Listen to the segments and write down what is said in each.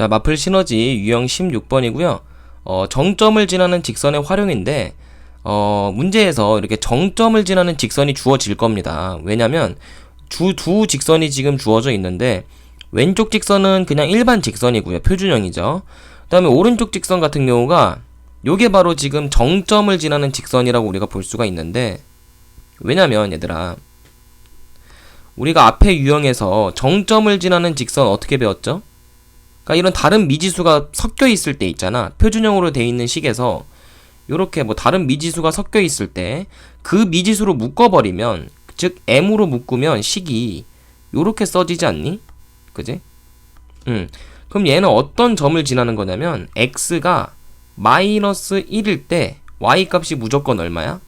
자, 마플 시너지 유형 16번이고요. 정점을 지나는 직선의 활용인데, 문제에서 이렇게 정점을 지나는 직선이 주어질 겁니다. 왜냐면, 두 직선이 지금 주어져 있는데, 왼쪽 직선은 그냥 일반 직선이고요. 표준형이죠. 그 다음에 오른쪽 직선 같은 경우가, 요게 바로 지금 정점을 지나는 직선이라고 우리가 볼 수가 있는데, 왜냐면, 얘들아, 우리가 앞에 유형에서 정점을 지나는 직선 어떻게 배웠죠? 그러니까 이런 다른 미지수가 섞여 있을 때 있잖아. 표준형으로 돼 있는 식에서 요렇게 뭐 다른 미지수가 섞여 있을 때 그 미지수로 묶어버리면, 즉 m으로 묶으면 식이 요렇게 써지지 않니? 그지? 그럼 얘는 어떤 점을 지나는 거냐면 x가 마이너스 1일 때 y 값이 무조건 얼마야?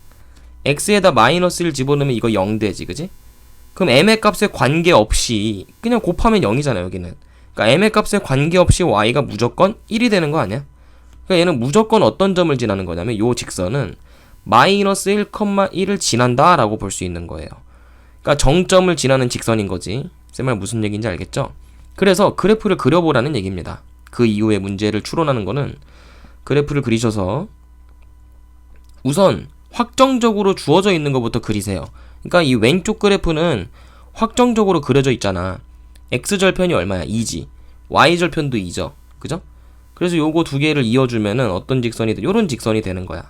x에다 마이너스 1 집어넣으면 이거 0 되지, 그지? 그럼 m의 값에 관계없이 그냥 곱하면 0이잖아 여기는. 그러니까 m의 값에 관계없이 y가 무조건 1이 되는 거 아니야? 그러니까 얘는 무조건 어떤 점을 지나는 거냐면 요 직선은 마이너스 1,1을 지난다 라고 볼 수 있는 거예요. 그러니까 정점을 지나는 직선인 거지. 쌤말 무슨 얘기인지 알겠죠? 그래서 그래프를 그려보라는 얘기입니다. 그 이후에 문제를 추론하는 거는 그래프를 그리셔서 우선 확정적으로 주어져 있는 것부터 그리세요. 그러니까 이 왼쪽 그래프는 확정적으로 그려져 있잖아. x절편이 얼마야? 2지. y절편도 2죠. 그죠? 그래서 요거 두 개를 이어주면은 어떤 직선이 돼? 요런 직선이 되는 거야.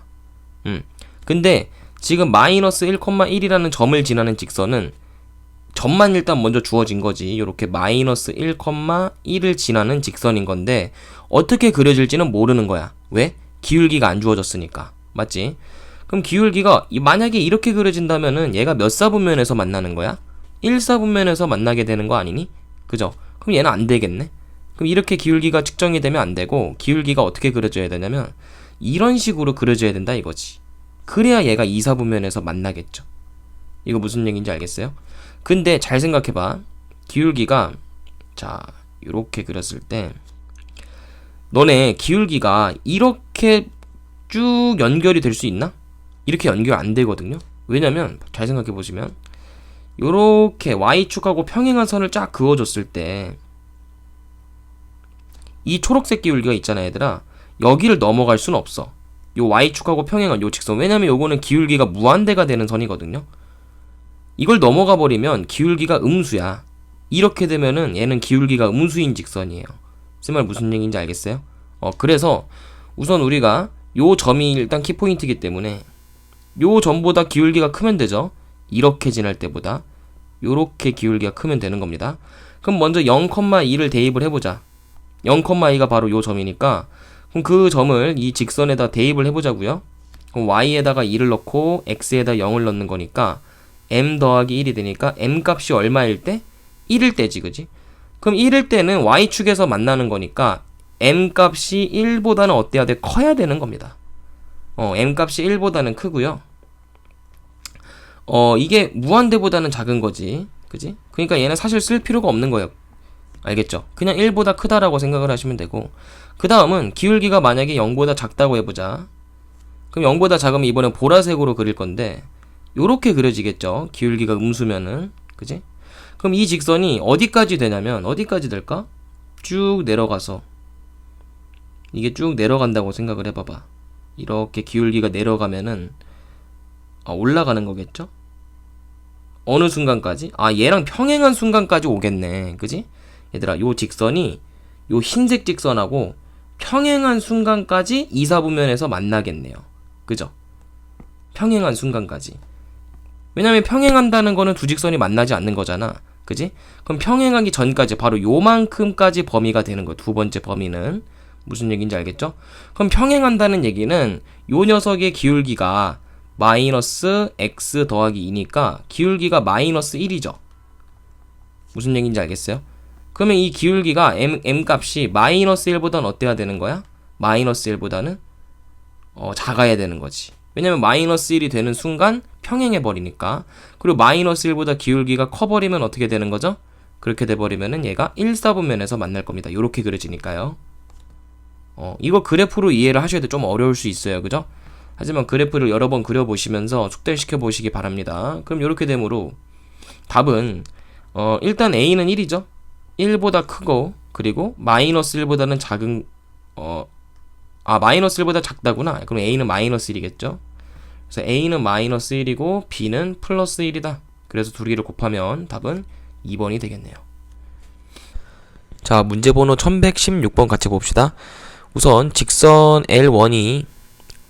근데 지금 마이너스 1,1이라는 점을 지나는 직선은 점만 일단 먼저 주어진 거지. 요렇게 마이너스 1,1을 지나는 직선인 건데 어떻게 그려질지는 모르는 거야. 왜? 기울기가 안 주어졌으니까. 맞지? 그럼 기울기가 만약에 이렇게 그려진다면은 얘가 몇 사분면에서 만나는 거야? 1사분면에서 만나게 되는 거 아니니? 그죠? 그럼 얘는 안 되겠네? 그럼 이렇게 기울기가 측정이 되면 안 되고 기울기가 어떻게 그려져야 되냐면 이런 식으로 그려져야 된다 이거지. 그래야 얘가 2사분면에서 만나겠죠. 이거 무슨 얘기인지 알겠어요? 근데 잘 생각해봐. 기울기가 자 이렇게 그렸을 때 너네 기울기가 이렇게 쭉 연결이 될 수 있나? 이렇게 연결 안 되거든요. 왜냐면 잘 생각해 보시면 요렇게 y축하고 평행한 선을 쫙 그어줬을 때 이 초록색 기울기가 있잖아 얘들아. 여기를 넘어갈 수는 없어. 요 y축하고 평행한 요 직선. 왜냐면 요거는 기울기가 무한대가 되는 선이거든요. 이걸 넘어가 버리면 기울기가 음수야. 이렇게 되면은 얘는 기울기가 음수인 직선이에요. 그 말 무슨 얘기인지 알겠어요? 그래서 우선 우리가 요 점이 일단 키포인트이기 때문에 요 점보다 기울기가 크면 되죠. 이렇게 지날 때보다 요렇게 기울기가 크면 되는 겁니다. 그럼 먼저 0,2를 대입을 해보자. 0,2가 바로 요 점이니까 그럼 그 점을 이 직선에다 대입을 해보자고요. 그럼 y에다가 2를 넣고 x에다 0을 넣는 거니까 m 더하기 1이 되니까 m 값이 얼마일 때? 1일 때지, 그지? 그럼 1일 때는 y축에서 만나는 거니까 m 값이 1보다는 어때야 돼? 커야 되는 겁니다. m 값이 1보다는 크고요. 이게 무한대보다는 작은 거지. 그지? 그러니까 얘는 사실 쓸 필요가 없는 거예요. 알겠죠? 그냥 1보다 크다라고 생각을 하시면 되고 그 다음은 기울기가 만약에 0보다 작다고 해보자. 그럼 0보다 작으면 이번엔 보라색으로 그릴 건데 요렇게 그려지겠죠? 기울기가 음수면은. 그지? 그럼 이 직선이 어디까지 되냐면 어디까지 될까? 쭉 내려가서 이게 쭉 내려간다고 생각을 해봐봐. 이렇게 기울기가 내려가면은 올라가는 거겠죠? 어느 순간까지? 얘랑 평행한 순간까지 오겠네. 그지? 얘들아, 요 직선이 요 흰색 직선하고 평행한 순간까지 2사분면에서 만나겠네요. 그죠? 평행한 순간까지. 왜냐면 평행한다는 거는 두 직선이 만나지 않는 거잖아. 그지? 그럼 평행하기 전까지 바로 요만큼까지 범위가 되는 거예요. 두 번째 범위는. 무슨 얘기인지 알겠죠? 그럼 평행한다는 얘기는 요 녀석의 기울기가 마이너스 x 더하기 2니까 기울기가 마이너스 1이죠. 무슨 얘기인지 알겠어요? 그러면 이 기울기가 m 값이 마이너스 1보다는 어때야 되는 거야? 마이너스 1보다는 작아야 되는 거지. 왜냐면 마이너스 1이 되는 순간 평행해 버리니까. 그리고 마이너스 1보다 기울기가 커버리면 어떻게 되는 거죠? 그렇게 돼버리면은 얘가 1사분면에서 만날 겁니다. 요렇게 그려지니까요. 이거 그래프로 이해를 하셔야 돼. 좀 어려울 수 있어요. 그죠? 하지만 그래프를 여러 번 그려보시면서 숙달을 시켜보시기 바랍니다. 그럼 요렇게 되므로 답은 일단 A는 1이죠. 1보다 크고 그리고 마이너스 1보다는 작은 마이너스 1보다 작다구나. 그럼 a는 마이너스 1이겠죠. 그래서 a는 마이너스 1이고 b는 플러스 1이다. 그래서 두 개를 곱하면 답은 2번이 되겠네요. 자, 문제 번호 1116번 같이 봅시다. 우선 직선 L1이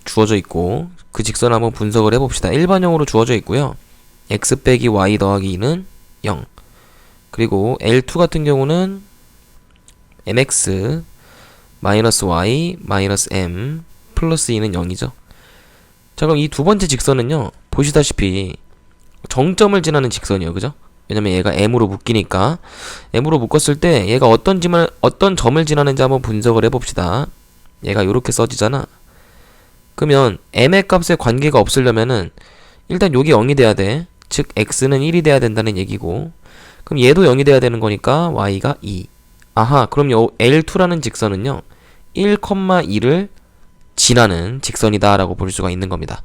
주어져 있고 그 직선을 한번 분석을 해봅시다. 일반형으로 주어져 있고요. x 빼기 y 더하기 2는 0. 그리고 L2 같은 경우는 mx 마이너스 y 마이너스 m 플러스 2는 0이죠. 자, 그럼 이 두 번째 직선은요, 보시다시피 정점을 지나는 직선이에요. 그죠? 왜냐면 얘가 m으로 묶이니까. m으로 묶었을 때 얘가 어떤 점을 지나는지 한번 분석을 해봅시다. 얘가 요렇게 써지잖아. 그러면 m의 값에 관계가 없으려면은 일단 요게 0이 돼야 돼. 즉 x는 1이 돼야 된다는 얘기고, 그럼 얘도 0이 돼야 되는 거니까 y가 2. 아하, 그럼 요 L2라는 직선은요 1,2를 지나는 직선이다 라고 볼 수가 있는 겁니다.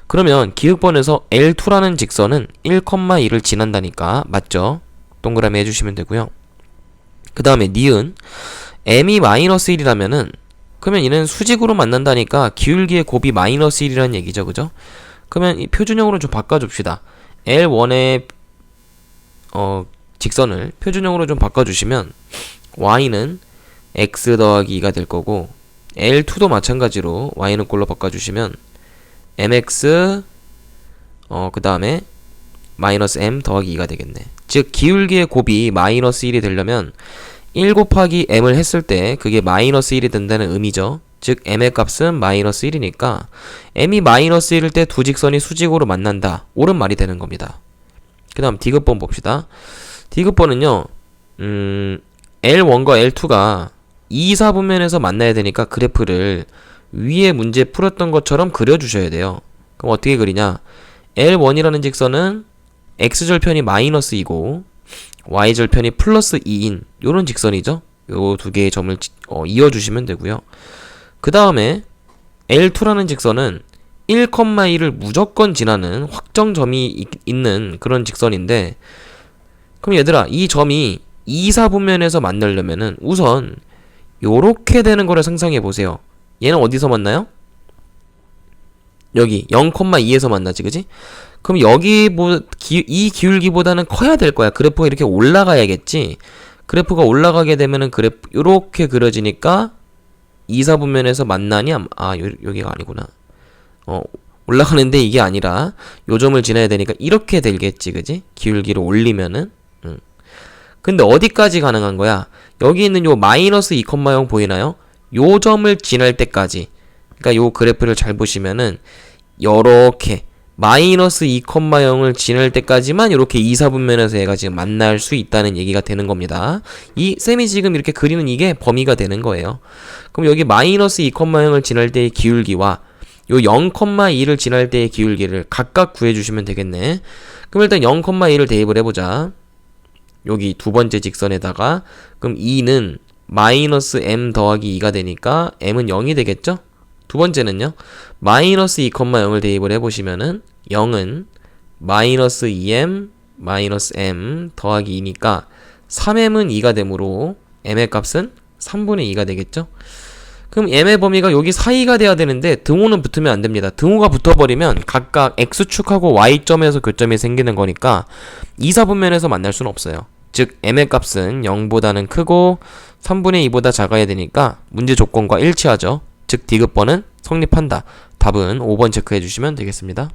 그러면 기억번에서 L2라는 직선은 1,2를 지난다니까 맞죠? 동그라미 해주시면 되고요. 그 다음에 니은 m이 마이너스 1이라면은 그러면 얘는 수직으로 만난다니까 기울기의 곱이 마이너스 1이라는 얘기죠. 그죠? 그러면 이 표준형으로 좀 바꿔줍시다. L1의 직선을 표준형으로 좀 바꿔주시면 y는 x 더하기 2가 될 거고, L2도 마찬가지로 y는 꼴로 바꿔주시면 mx 그 다음에 마이너스 m 더하기 2가 되겠네. 즉 기울기의 곱이 마이너스 1이 되려면 1 곱하기 m을 했을 때 그게 마이너스 1이 된다는 의미죠. 즉 m의 값은 마이너스 1이니까 m이 마이너스 1일 때 두 직선이 수직으로 만난다. 옳은 말이 되는 겁니다. 그 다음 디귿번 봅시다. 디귿번은요 L1과 L2가 2, 4분면에서 만나야 되니까 그래프를 위에 문제 풀었던 것처럼 그려주셔야 돼요. 그럼 어떻게 그리냐? L1이라는 직선은 x절편이 마이너스 2고 y절편이 플러스 2인 요런 직선이죠. 요 두 개의 점을 이어주시면 되고요. 그 다음에 L2라는 직선은 1,2를 무조건 지나는 확정점이 있는 그런 직선인데, 그럼 얘들아 이 점이 2, 4분면에서 만나려면은 우선 요렇게 되는 거를 상상해 보세요. 얘는 어디서 만나요? 여기 0,2에서 만나지, 그지? 그럼 여기 이 기울기보다는 커야 될 거야. 그래프가 이렇게 올라가야겠지. 그래프가 올라가게 되면은 요렇게 그려지니까 2, 4분면에서 만나니 여기가 아니구나. 올라가는데 이게 아니라 요 점을 지나야 되니까 이렇게 되겠지, 그지? 기울기를 올리면은. 근데 어디까지 가능한 거야? 여기 있는 요 마이너스 2,0 보이나요? 요 점을 지날 때까지. 그러니까 요 그래프를 잘 보시면은 요렇게 마이너스 2,0을 지날 때까지만 이렇게 2, 4분면에서 얘가 지금 만날 수 있다는 얘기가 되는 겁니다. 이 쌤이 지금 이렇게 그리는 이게 범위가 되는 거예요. 그럼 여기 마이너스 2,0을 지날 때의 기울기와 요 0,2를 지날 때의 기울기를 각각 구해주시면 되겠네. 그럼 일단 0,2를 대입을 해보자. 여기 두 번째 직선에다가 그럼 2는 마이너스 m 더하기 2가 되니까 m은 0이 되겠죠? 두 번째는요, 마이너스 2,0을 대입을 해보시면은 0은 마이너스 2m 마이너스 m 더하기 2니까 3m은 2가 되므로 m의 값은 3분의 2가 되겠죠? 그럼 m의 범위가 여기 사이가 돼야 되는데 등호는 붙으면 안 됩니다. 등호가 붙어버리면 각각 x축하고 y점에서 교점이 생기는 거니까 2, 4분면에서 만날 수는 없어요. 즉 m의 값은 0보다는 크고 3분의 2보다 작아야 되니까 문제 조건과 일치하죠. 즉 디귿번은 성립한다. 답은 5번 체크해 주시면 되겠습니다.